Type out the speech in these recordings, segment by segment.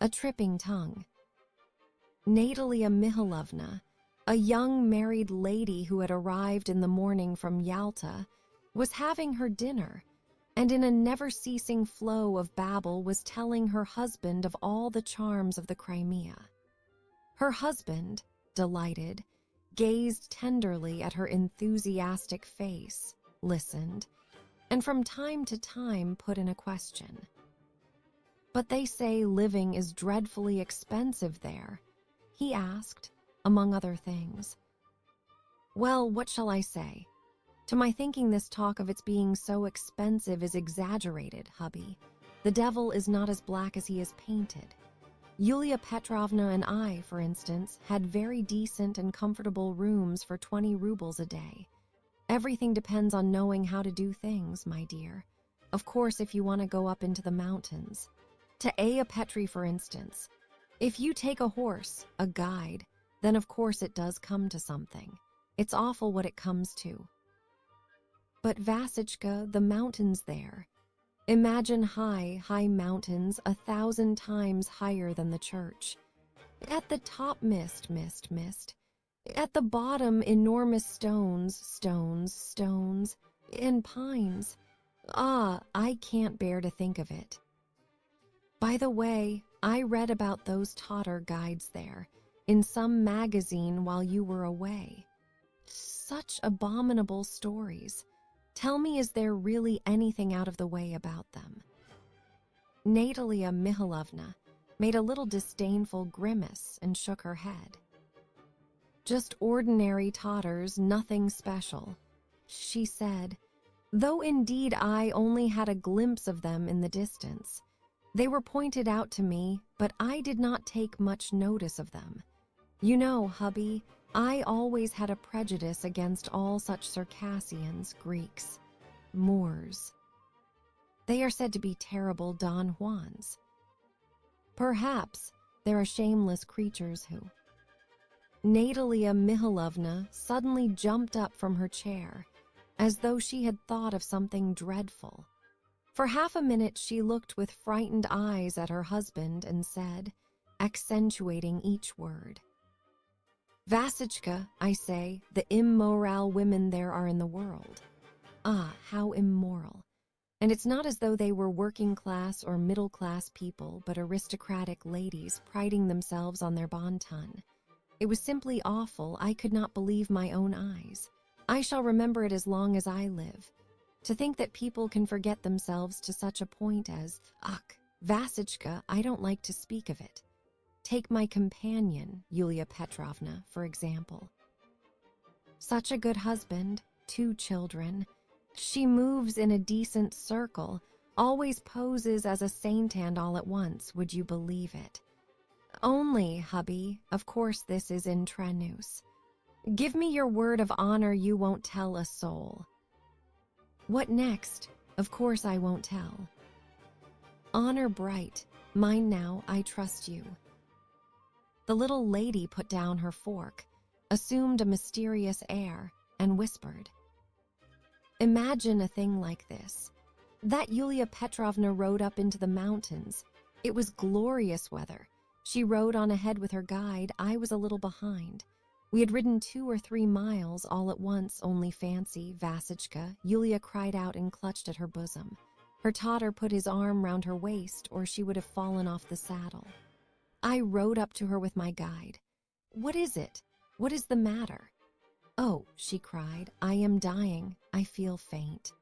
a tripping tongue. Natalia Mihailovna, a young married lady who had arrived in the morning from Yalta, was having her dinner, and in a never-ceasing flow of babble was telling her husband of all the charms of the Crimea. Her husband, delighted, gazed tenderly at her enthusiastic face, listened, and from time to time put in a question. "But they say living is dreadfully expensive there," he asked, among other things. "Well, what shall I say? To my thinking, this talk of its being so expensive is exaggerated, hubby. The devil is not as black as he is painted. Yulia Petrovna and I, for instance, had very decent and comfortable rooms for 20 rubles a day. Everything depends on knowing how to do things, my dear. Of course, if you want to go up into the mountains. To Aya Petri, for instance, if you take a horse, a guide, then of course it does come to something. It's awful what it comes to. But Vasichka, the mountains there. Imagine high mountains 1,000 times higher than the church. At the top mist. At the bottom enormous stones, and pines. Ah, I can't bear to think of it. By the way, I read about those Tatar guides there, in some magazine while you were away. Such abominable stories. Tell me, is there really anything out of the way about them?" Natalia Mihailovna made a little disdainful grimace and shook her head. "Just ordinary Tatars, nothing special," she said, though indeed I only had a glimpse of them in the distance. They were pointed out to me, but I did not take much notice of them. You know, hubby, I always had a prejudice against all such Circassians, Greeks, Moors. They are said to be terrible Don Juans. Perhaps there are shameless creatures who... Natalia Mihailovna suddenly jumped up from her chair, as though she had thought of something dreadful. For half a minute she looked with frightened eyes at her husband and said, accentuating each word, "Vasichka, I say, the immoral women there are in the world. Ah, how immoral. And it's not as though they were working-class or middle-class people, but aristocratic ladies priding themselves on their bon ton. It was simply awful. I could not believe my own eyes. I shall remember it as long as I live. To think that people can forget themselves to such a point as, ach, Vasichka, I don't like to speak of it. Take my companion, Yulia Petrovna, for example. Such a good husband, 2 children. She moves in a decent circle, always poses as a saint and all at once, would you believe it? Only, hubby, of course this is intranews. Give me your word of honor you won't tell a soul." "What next? Of course I won't tell." "Honor bright, mine now, I trust you." The little lady put down her fork, assumed a mysterious air, and whispered, "Imagine a thing like this. That Yulia Petrovna rode up into the mountains. It was glorious weather. She rode on ahead with her guide. I was a little behind. We had ridden 2 or 3 miles all at once, only fancy, Vasichka," Yulia cried out and clutched at her bosom. Her Tatar put his arm round her waist, or she would have fallen off the saddle. I rode up to her with my guide. "What is it? What is the matter?" "Oh," she cried, "I am dying. I feel faint."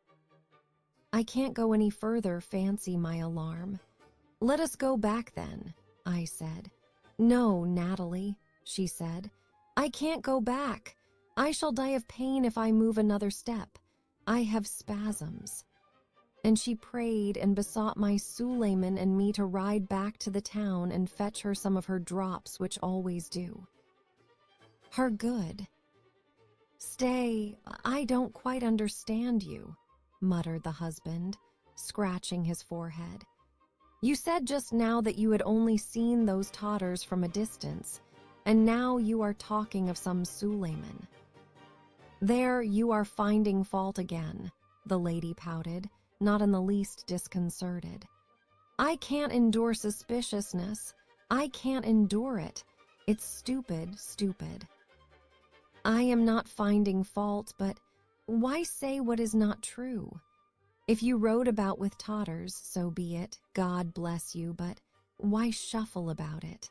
"I can't go any further, fancy my alarm." "Let us go back then," I said. "No, Natalie," she said. "I can't go back. I shall die of pain if I move another step. I have spasms." And she prayed and besought my Suleiman and me to ride back to the town and fetch her some of her drops, which always do her good. "Stay, I don't quite understand you," muttered the husband, scratching his forehead. "You said just now that you had only seen those Tatars from a distance, and now you are talking of some Suleiman." "There you are finding fault again," the lady pouted, not in the least disconcerted. "I can't endure suspiciousness. I can't endure it. It's stupid, stupid. I am not finding fault, but why say what is not true? If you rode about with totters, so be it, God bless you, but why shuffle about it?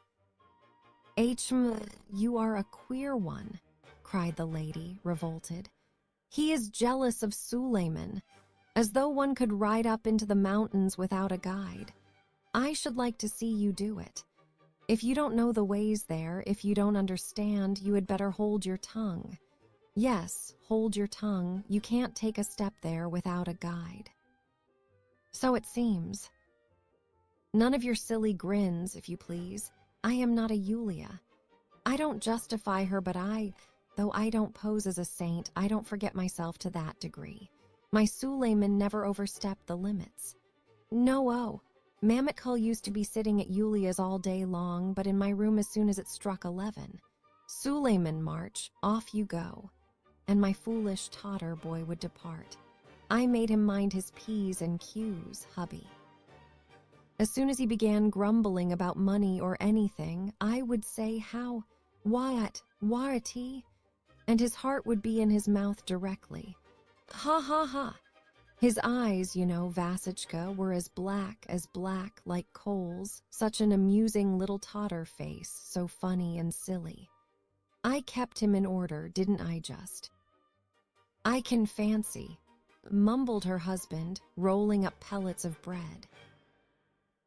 You are a queer one, cried the lady, revolted. He is jealous of Suleiman, as though one could ride up into the mountains without a guide. I should like to see you do it. If you don't know the ways there, if you don't understand, you had better hold your tongue. Yes, hold your tongue. You can't take a step there without a guide. So it seems. None of your silly grins, if you please. I am not a Yulia. I don't justify her, but though I don't pose as a saint, I don't forget myself to that degree. My Suleiman never overstepped the limits. No, Mametkul used to be sitting at Yulia's all day long, but in my room as soon as it struck 11. Suleiman, march, off you go. And my foolish totter boy would depart. I made him mind his P's and Q's, hubby. As soon as he began grumbling about money or anything, I would say, how, what, warity? And his heart would be in his mouth directly. Ha ha ha! His eyes, you know, Vasechka, were as black, like coals, such an amusing little totter face, so funny and silly. I kept him in order, didn't I just? I can fancy, mumbled her husband, rolling up pellets of bread.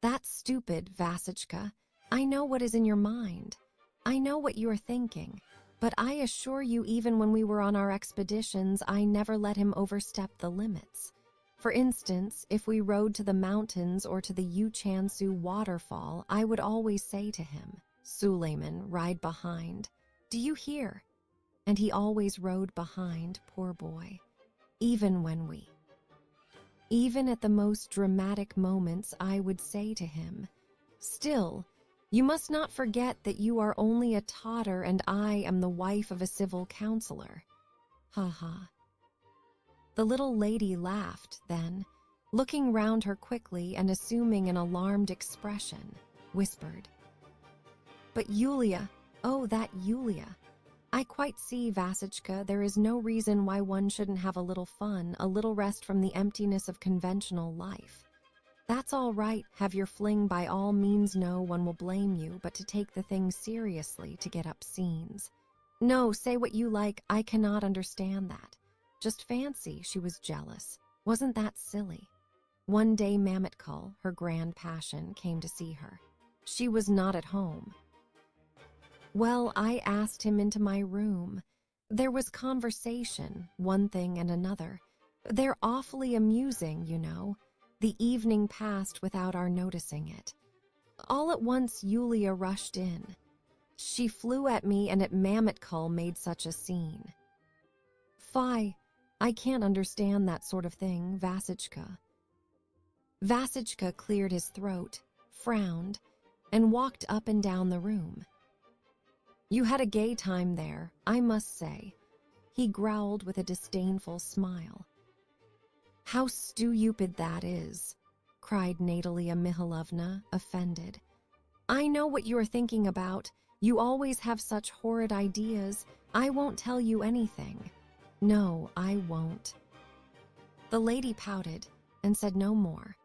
That's stupid, Vasechka. I know what is in your mind. I know what you are thinking. But I assure you, even when we were on our expeditions, I never let him overstep the limits. For instance, if we rode to the mountains or to the Uchansu waterfall, I would always say to him, Suleiman, ride behind. Do you hear? And he always rode behind, poor boy. Even at the most dramatic moments, I would say to him, still, you must not forget that you are only a totter and I am the wife of a civil counselor. Ha ha. The little lady laughed, then, looking round her quickly and assuming an alarmed expression, whispered, But Yulia, oh, that Yulia. I quite see, Vasechka, there is no reason why one shouldn't have a little fun, a little rest from the emptiness of conventional life. That's all right, have your fling by all means, no one will blame you, but to take the thing seriously, to get up scenes. No, say what you like, I cannot understand that. Just fancy she was jealous. Wasn't that silly? One day Mametkul, her grand passion, came to see her. She was not at home. Well, I asked him into my room. There was conversation, one thing and another. They're awfully amusing, you know. The evening passed without our noticing it. All at once Yulia rushed in. She flew at me and at Mametkul made such a scene. Fie, I can't understand that sort of thing, Vasechka. Vasechka cleared his throat, frowned, and walked up and down the room. You had a gay time there, I must say, he growled with a disdainful smile. How stupid that is, cried Natalia Mihailovna, offended. I know what you are thinking about. You always have such horrid ideas. I won't tell you anything. No, I won't. The lady pouted and said no more.